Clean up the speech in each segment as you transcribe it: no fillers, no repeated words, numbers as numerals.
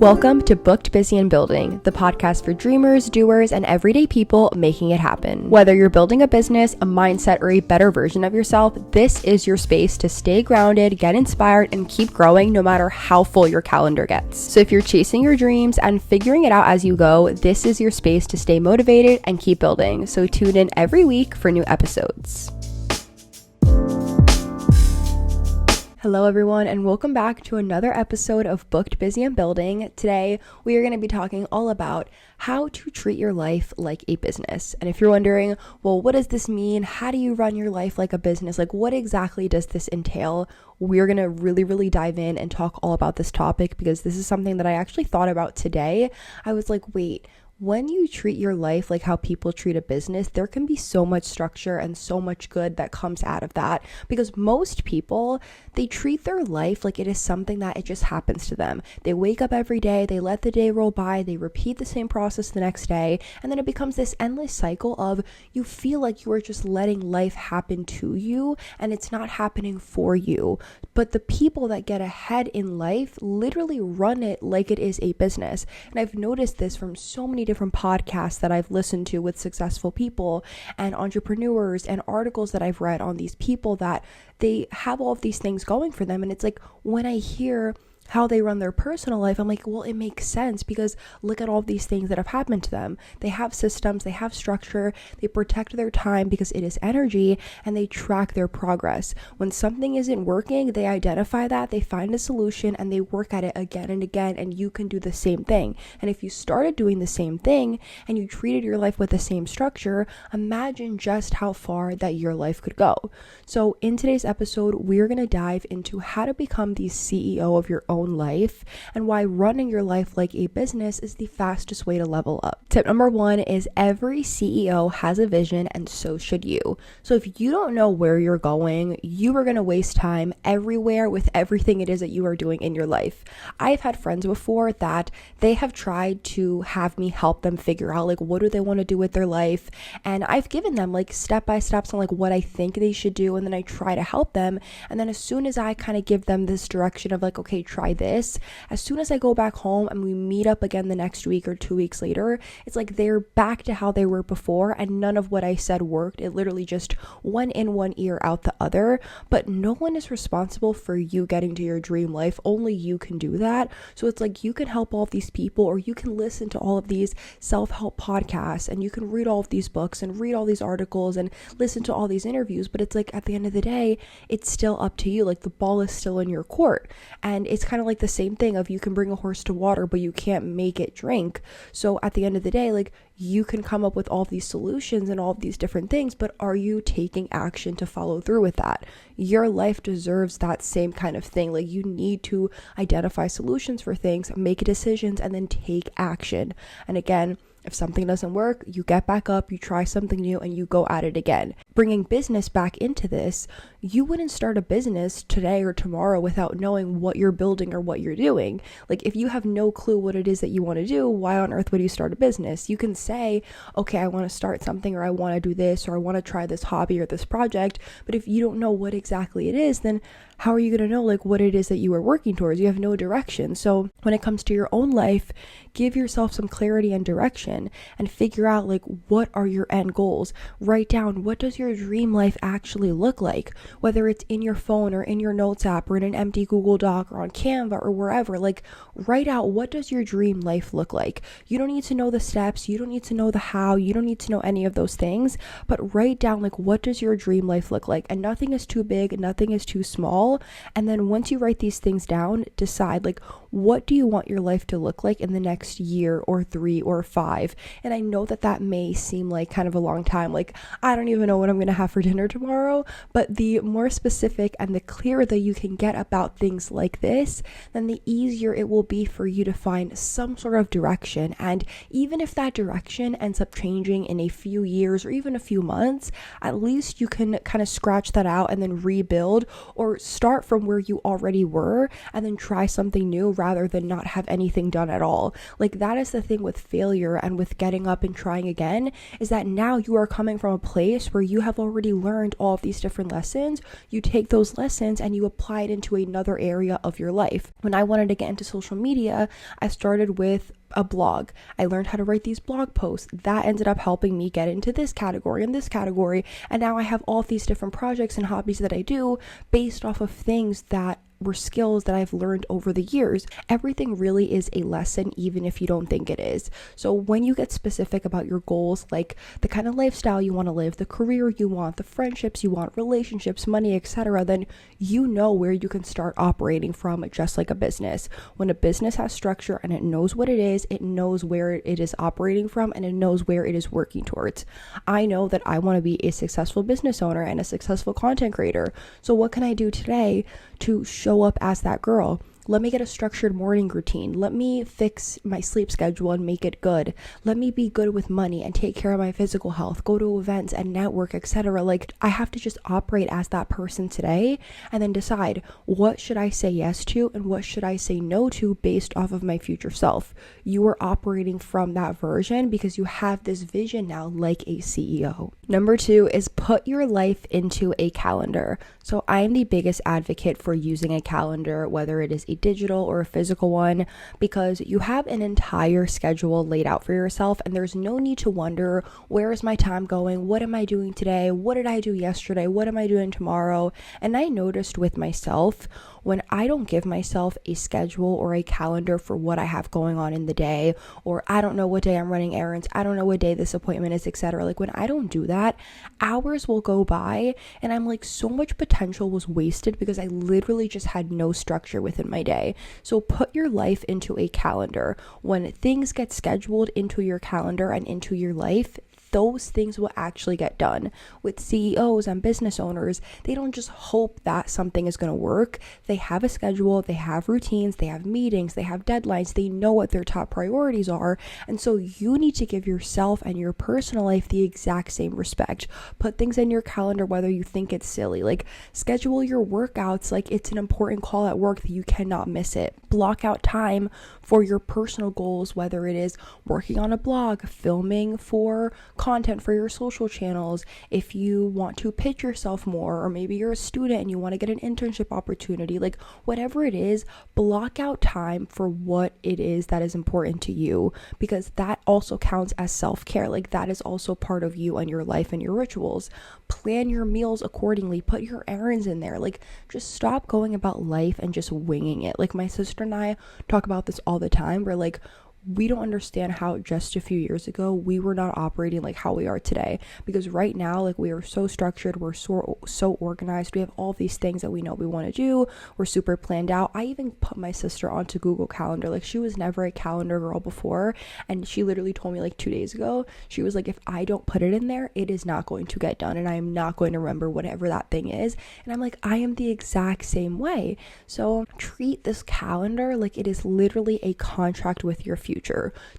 Welcome to Booked, Busy, and Building, the podcast for dreamers, doers, and everyday people making it happen. Whether you're building a business, a mindset, or a better version of yourself, this is your space to stay grounded, get inspired, and keep growing no matter how full your calendar gets. So if you're chasing your dreams and figuring it out as you go, this is your space to stay motivated and keep building. So tune in every week for new episodes. Hello everyone, and welcome back to another episode of Booked, Busy, and Building. Today, we are going to be talking all about how to treat your life like a business. And if you're wondering, well, what does this mean? How do you run your life like a business? Like, what exactly does this entail? We're going to really dive in and talk all about this topic because this is something that I actually thought about today. I was like, wait, when you treat your life like how people treat a business, there can be so much structure and so much good that comes out of that, because most people, they treat their life like it is something that it just happens to them. They wake up every day, they let the day roll by, they repeat the same process the next day, and then it becomes this endless cycle of you feel like you are just letting life happen to you and it's not happening for you. But the people that get ahead in life literally run it like it is a business. And I've noticed this from so many different podcasts that I've listened to with successful people and entrepreneurs and articles that I've read on these people that they have all of these things going for them. And it's like, when I hear how they run their personal life, I'm like, well, it makes sense because look at all of these things that have happened to them. They have systems, they have structure, they protect their time because it is energy, and they track their progress. When something isn't working, they identify that, they find a solution, and they work at it again and again, and you can do the same thing. And if you started doing the same thing and you treated your life with the same structure, imagine just how far that your life could go. So in today's episode, we're going to dive into how to become the CEO of your own life and why running your life like a business is the fastest way to level up. Tip number 1 is every CEO has a vision, and so should you. So if you don't know where you're going, you are going to waste time everywhere with everything it is that you are doing in your life. I've had friends before that they have tried to have me help them figure out like what do they want to do with their life, and I've given them like step by steps on like what I think they should do, and then I try to help them, and then as soon as I kind of give them this direction of like, okay, try this, as soon as I go back home and we meet up again the next week or 2 weeks later, it's like they're back to how they were before, and none of what I said worked. It literally just went in one ear out the other. But no one is responsible for you getting to your dream life. Only you can do that. So it's like you can help all of these people, or you can listen to all of these self-help podcasts, and you can read all of these books and read all these articles and listen to all these interviews, but it's like at the end of the day, it's still up to you. Like the ball is still in your court. And it's kind of like the same thing of you can bring a horse to water, but you can't make it drink. So at the end of the day, like you can come up with all of these solutions and all of these different things, but are you taking action to follow through with that? Your life deserves that same kind of thing. Like you need to identify solutions for things, make decisions, and then take action. And again, if something doesn't work, you get back up, you try something new, and you go at it again. Bringing business back into this, you wouldn't start a business today or tomorrow without knowing what you're building or what you're doing. Like if you have no clue what it is that you want to do, why on earth would you start a business? You can say, okay, I want to start something, or I want to do this, or I want to try this hobby or this project. But if you don't know what exactly it is, then how are you going to know like what it is that you are working towards? You have no direction. So when it comes to your own life, give yourself some clarity and direction and figure out like what are your end goals. Write down, what does your dream life actually look like? Whether it's in your phone or in your notes app or in an empty Google Doc or on Canva or wherever, like write out, what does your dream life look like? You don't need to know the steps, you don't need to know the how, you don't need to know any of those things, but write down like what does your dream life look like? And nothing is too big, nothing is too small. And then once you write these things down, decide like what do you want your life to look like in the next year or 3 or 5? And I know that that may seem like kind of a long time, like I don't even know what I'm going to have for dinner tomorrow, but the more specific and the clearer that you can get about things like this, then the easier it will be for you to find some sort of direction. And even if that direction ends up changing in a few years or even a few months, at least you can kind of scratch that out and then rebuild, or start from where you already were and then try something new, rather than not have anything done at all. Like, that is the thing with failure and with getting up and trying again, is that now you are coming from a place where you have already learned all of these different lessons. You take those lessons and you apply it into another area of your life. When I wanted to get into social media, I started with a blog. I learned how to write these blog posts. That ended up helping me get into this category and this category. And now I have all of these different projects and hobbies that I do based off of things that were skills that I've learned over the years. Everything really is a lesson, even if you don't think it is. So when you get specific about your goals, like the kind of lifestyle you want to live, the career you want, the friendships you want, relationships, money, etc., then you know where you can start operating from, just like a business. When a business has structure and it knows what it is, it knows where it is operating from, and it knows where it is working towards. I know that I want to be a successful business owner and a successful content creator. So what can I do today to show up as that girl? Let me get a structured morning routine. Let me fix my sleep schedule and make it good. Let me be good with money and take care of my physical health, go to events and network, etc. Like, I have to just operate as that person today and then decide, what should I say yes to and what should I say no to based off of my future self. You are operating from that version because you have this vision now, like a CEO. Number 2 is put your life into a calendar. So I am the biggest advocate for using a calendar, whether it is a digital or a physical one, because you have an entire schedule laid out for yourself and there's no need to wonder, where is my time going? What am I doing today? What did I do yesterday? What am I doing tomorrow? And I noticed with myself, when I don't give myself a schedule or a calendar for what I have going on in the day, or I don't know what day I'm running errands, I don't know what day this appointment is, etc. Like, when I don't do that, hours will go by and I'm like, so much potential was wasted because I literally just had no structure within my day. So put your life into a calendar. When things get scheduled into your calendar and into your life, those things will actually get done. With CEOs and business owners, they don't just hope that something is going to work. They have a schedule, they have routines, they have meetings, they have deadlines, they know what their top priorities are. And so you need to give yourself and your personal life the exact same respect. Put things in your calendar whether you think it's silly. Like, schedule your workouts like it's an important call at work that you cannot miss it. Block out time for your personal goals, whether it is working on a blog, filming for content for your social channels, if you want to pitch yourself more, or maybe you're a student and you want to get an internship opportunity, like whatever it is, block out time for what it is that is important to you, because that also counts as self-care. Like, that is also part of you and your life and your rituals. Plan your meals accordingly, put your errands in there. Like, just stop going about life and just winging it. Like, my sister and I talk about this all the time. We're like, we don't understand how just a few years ago we were not operating like how we are today, because right now, like, we are so structured, we're so organized, we have all these things that we know we want to do, we're super planned out. I even put my sister onto Google Calendar. Like, she was never a calendar girl before, and she literally told me like 2 days ago, she was like, if I don't put it in there, it is not going to get done and I am not going to remember whatever that thing is. And I'm like, I am the exact same way. So treat this calendar like it is literally a contract with your future.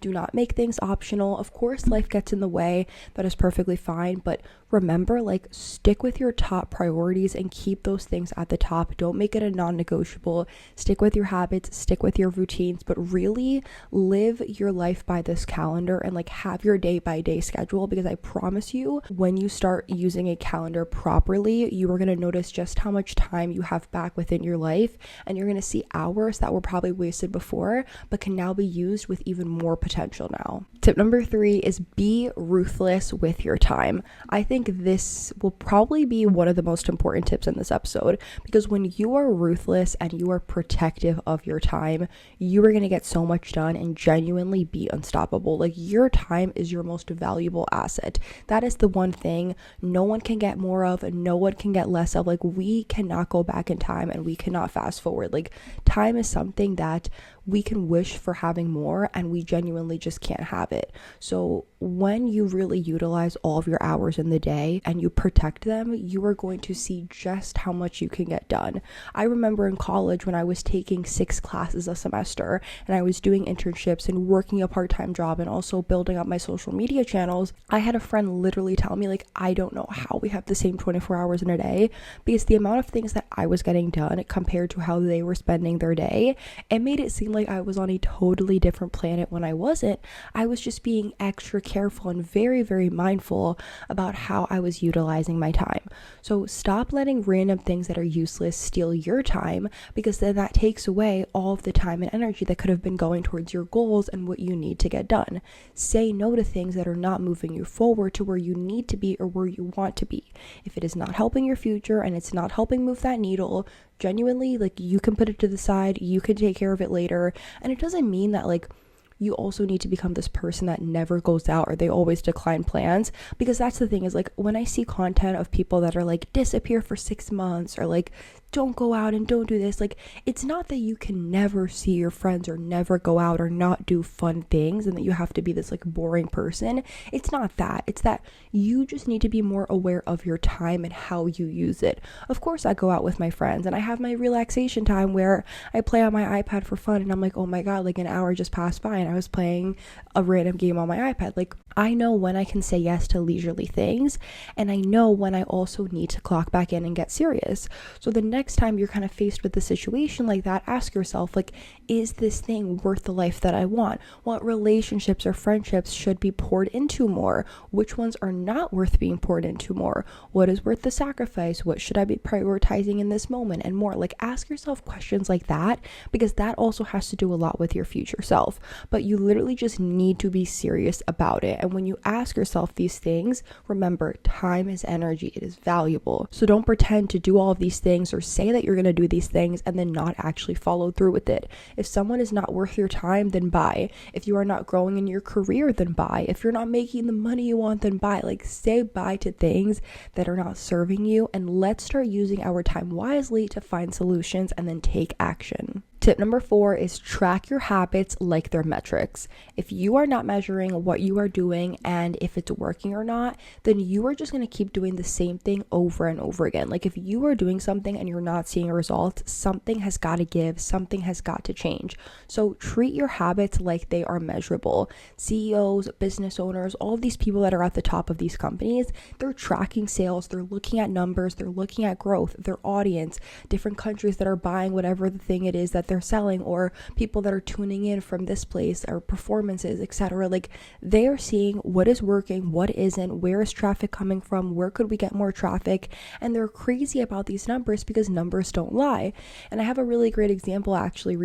Do not make things optional. Of course, life gets in the way. That is perfectly fine. But remember, like, stick with your top priorities and keep those things at the top. Don't make it a non-negotiable. Stick with your habits, stick with your routines, but really live your life by this calendar and like have your day by day schedule, because I promise you, when you start using a calendar properly, you are going to notice just how much time you have back within your life, and you're going to see hours that were probably wasted before but can now be used with even more potential now. Tip number 3 is be ruthless with your time. I think this will probably be one of the most important tips in this episode, because when you are ruthless and you are protective of your time, you are going to get so much done and genuinely be unstoppable. Like, your time is your most valuable asset. That is the one thing no one can get more of, no one can get less of. Like, we cannot go back in time and we cannot fast forward. Like, time is something that we can wish for having more and we genuinely just can't have have it. So when you really utilize all of your hours in the day and you protect them, you are going to see just how much you can get done. I remember in college when I was taking 6 classes a semester and I was doing internships and working a part-time job and also building up my social media channels, I had a friend literally tell me, like, I don't know how we have the same 24 hours in a day, because the amount of things that I was getting done compared to how they were spending their day, it made it seem like I was on a totally different planet when I wasn't. I was just being extra careful and very, very mindful about how I was utilizing my time. So stop letting random things that are useless steal your time, because then that takes away all of the time and energy that could have been going towards your goals and what you need to get done. Say no to things that are not moving you forward to where you need to be or where you want to be. If it is not helping your future and it's not helping move that needle, genuinely, like, you can put it to the side, you can take care of it later. And it doesn't mean that, like, you also need to become this person that never goes out or they always decline plans, because that's the thing is, like, when I see content of people that are like disappear for 6 months or like don't go out and don't do this, like, it's not that you can never see your friends or never go out or not do fun things and that you have to be this like boring person. It's not that. It's that you just need to be more aware of your time and how you use it. Of course, I go out with my friends and I have my relaxation time where I play on my iPad for fun and I'm like, oh my god, like an hour just passed by and I was playing a random game on my iPad. Like, I know when I can say yes to leisurely things, and I know when I also need to clock back in and get serious. So the next time you're kind of faced with a situation like that, ask yourself, like, is this thing worth the life that I want? What relationships or friendships should be poured into more? Which ones are not worth being poured into more? What is worth the sacrifice? What should I be prioritizing in this moment? And more. Like, ask yourself questions like that, because that also has to do a lot with your future self. But you literally just need to be serious about it. And when you ask yourself these things, remember, time is energy. It is valuable. So don't pretend to do all of these things or say that you're going to do these things and then not actually follow through with it. If someone is not worth your time, then bye. If you are not growing in your career, then bye. If you're not making the money you want, then bye. Like, say bye to things that are not serving you, and let's start using our time wisely to find solutions and then take action. Tip number 4 is track your habits like they're metrics. If you are not measuring what you are doing and if it's working or not, then you are just going to keep doing the same thing over and over again. Like, if you are doing something and you're not seeing a result, something has got to give, something has got to change. So treat your habits like they are measurable. CEOs, business owners, all of these people that are at the top of these companies, they're tracking sales, they're looking at numbers, they're looking at growth, their audience, different countries that are buying whatever the thing it is that they're selling, or people that are tuning in from this place, or performances, etc. Like, they are seeing what is working, what isn't, where is traffic coming from, where could we get more traffic, and they're crazy about these numbers because numbers don't lie. And I have a really great example actually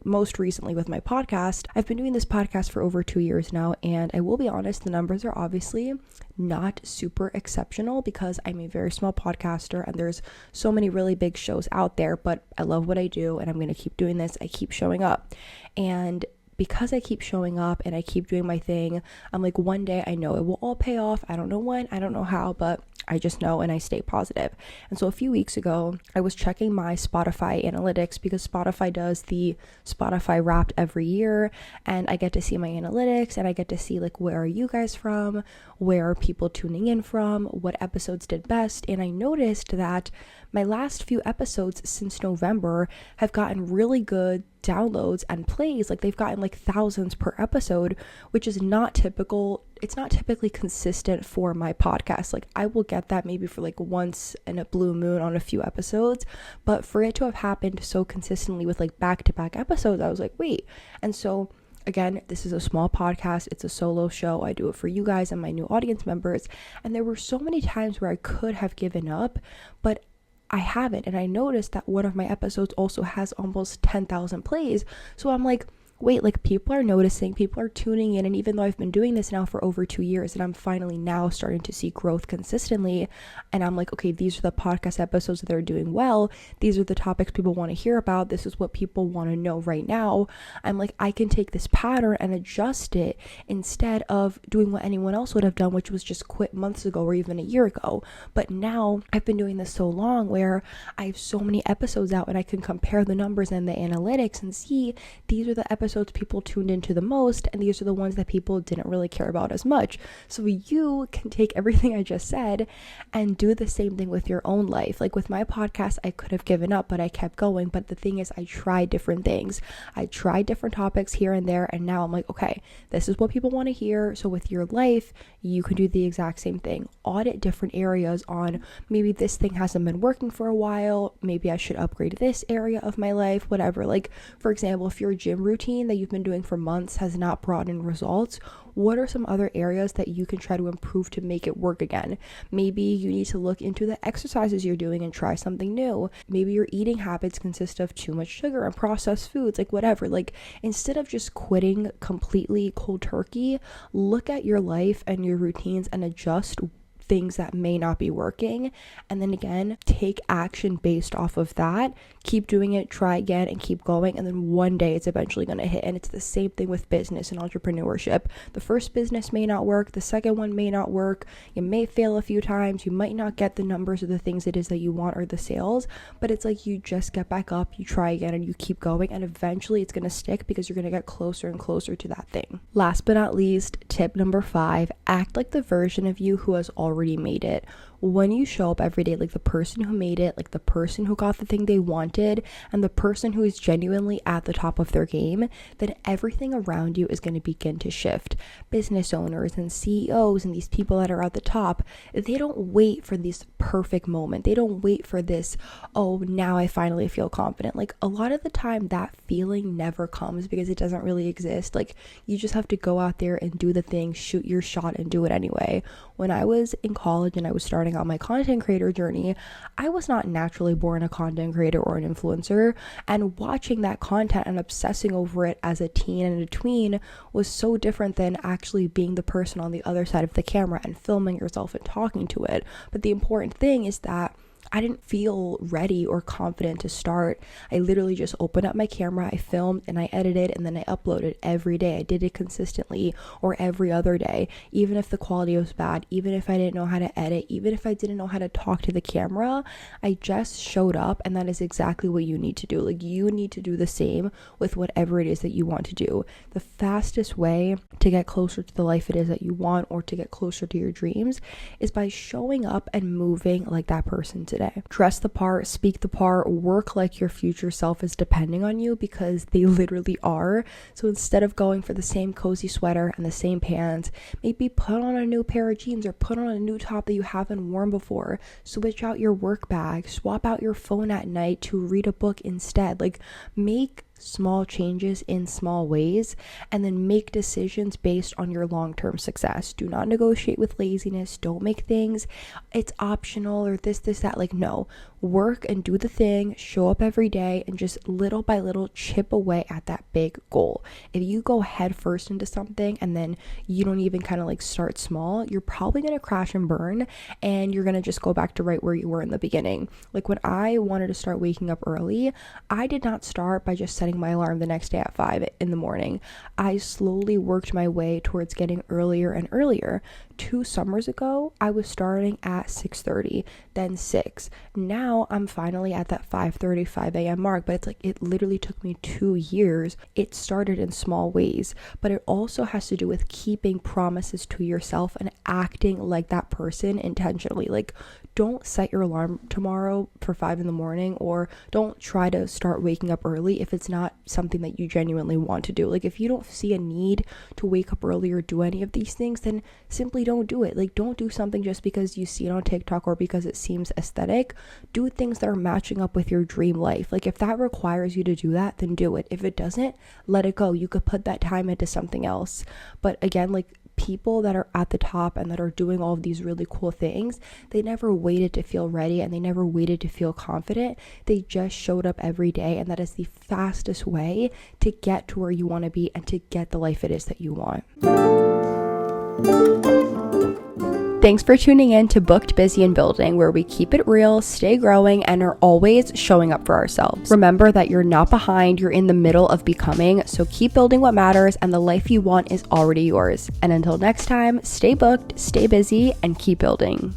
most recently with my podcast. I've been doing this podcast for over 2 years now, and I will be honest, the numbers are obviously not super exceptional because I'm a very small podcaster and there's so many really big shows out there, but I love what I do and I'm going to keep doing this. I keep showing up, and because I keep showing up and I keep doing my thing, I'm like, one day I know it will all pay off. I don't know when, I don't know how, but I just know, and I stay positive. And so a few weeks ago, I was checking my Spotify analytics because Spotify does the Spotify Wrapped every year, and I get to see my analytics and I get to see, like, where are you guys from? Where are people tuning in from? What episodes did best? And I noticed that my last few episodes since November have gotten really good downloads and plays. Like, they've gotten like thousands per episode, which is not typical. It's not typically consistent for my podcast. Like, I will get that maybe for like once in a blue moon on a few episodes, but for it to have happened so consistently with like back-to-back episodes, I was like, wait. And so again, this is a small podcast. It's a solo show. I do it for you guys and my new audience members. And there were so many times where I could have given up, but I haven't. And I noticed that one of my episodes also has almost 10,000 plays. So I'm like, wait, like, people are noticing, people are tuning in. And even though I've been doing this now for over 2 years and I'm finally now starting to see growth consistently, and I'm like, okay, these are the podcast episodes that are doing well. These are the topics people want to hear about. This is what people want to know right now. I'm like, I can take this pattern and adjust it instead of doing what anyone else would have done, which was just quit months ago or even a year ago. But now I've been doing this so long where I have so many episodes out and I can compare the numbers and the analytics and see these are the episodes episodes people tuned into the most, and these are the ones that people didn't really care about as much. So you can take everything I just said and do the same thing with your own life. Like with my podcast, I could have given up, but I kept going. But the thing is, I tried different things. I tried different topics here and there, and now I'm like, okay, this is what people want to hear. So with your life, you can do the exact same thing. Audit different areas on maybe this thing hasn't been working for a while. Maybe I should upgrade this area of my life, whatever. Like, for example, if your gym routine that you've been doing for months has not brought in results, what are some other areas that you can try to improve to make it work again? Maybe you need to look into the exercises you're doing and try something new. Maybe your eating habits consist of too much sugar and processed foods, like whatever. Like, instead of just quitting completely cold turkey, look at your life and your routines and adjust things that may not be working, and then again take action based off of that. Keep doing it, try again, and keep going, and then one day it's eventually going to hit. And it's the same thing with business and entrepreneurship. The first business may not work, the second one may not work, you may fail a few times, you might not get the numbers or the things it is that you want or the sales, but it's like you just get back up, you try again, and you keep going, and eventually it's going to stick because you're going to get closer and closer to that thing. Last but not least, tip number 5, act like the version of you who has already made it. When you show up every day like the person who made it, like the person who got the thing they wanted, and the person who is genuinely at the top of their game, then everything around you is going to begin to shift. Business owners and CEOs and these people that are at the top, they don't wait for this perfect moment. They don't wait for this, oh, now I finally feel confident. Like, a lot of the time that feeling never comes because it doesn't really exist. Like, you just have to go out there and do the thing, shoot your shot, and do it anyway. When I was in college and I was starting on my content creator journey, I was not naturally born a content creator or an influencer, and watching that content and obsessing over it as a teen and a tween was so different than actually being the person on the other side of the camera and filming yourself and talking to it. But the important thing is that I didn't feel ready or confident to start. I literally just opened up my camera, I filmed, and I edited, and then I uploaded every day. I did it consistently, or every other day, even if the quality was bad, even if I didn't know how to edit, even if I didn't know how to talk to the camera. I just showed up, and that is exactly what you need to do. Like, you need to do the same with whatever it is that you want to do. The fastest way to get closer to the life it is that you want, or to get closer to your dreams, is by showing up and moving like that person today. Dress the part, speak the part, work like your future self is depending on you, because they literally are. So instead of going for the same cozy sweater and the same pants, maybe put on a new pair of jeans or put on a new top that you haven't worn before. Switch out your work bag, swap out your phone at night to read a book instead. Like, make small changes in small ways, and then make decisions based on your long-term success. Do not negotiate with laziness. Don't make things it's optional or this that. Like, no, work and do the thing, show up every day, and just little by little chip away at that big goal. If you go head first into something and then you don't even kind of like start small, you're probably going to crash and burn, and you're going to just go back to right where you were in the beginning. Like, when I wanted to start waking up early, I did not start by just setting my alarm the next day at 5 in the morning. I slowly worked my way towards getting earlier and earlier. 2 summers ago, I was starting at 6:30, then 6. Now I'm finally at that 5:30, 5 a.m. mark, but it's like, it literally took me 2 years. It started in small ways, but it also has to do with keeping promises to yourself and acting like that person intentionally. Like, don't set your alarm tomorrow for 5 in the morning, or don't try to start waking up early if it's not something that you genuinely want to do. Like, if you don't see a need to wake up early or do any of these things, then simply don't do it. Like, don't do something just because you see it on TikTok or because it seems aesthetic. Do things that are matching up with your dream life. Like, if that requires you to do that, then do it. If it doesn't, let it go. You could put that time into something else. But again, like, people that are at the top and that are doing all of these really cool things, they never waited to feel ready, and they never waited to feel confident. They just showed up every day, and that is the fastest way to get to where you want to be and to get the life it is that you want. Thanks for tuning in to Booked, Busy, and Building, where we keep it real, stay growing, and are always showing up for ourselves. Remember that you're not behind, you're in the middle of becoming, so keep building what matters, and the life you want is already yours. And until next time, stay booked, stay busy, and keep building.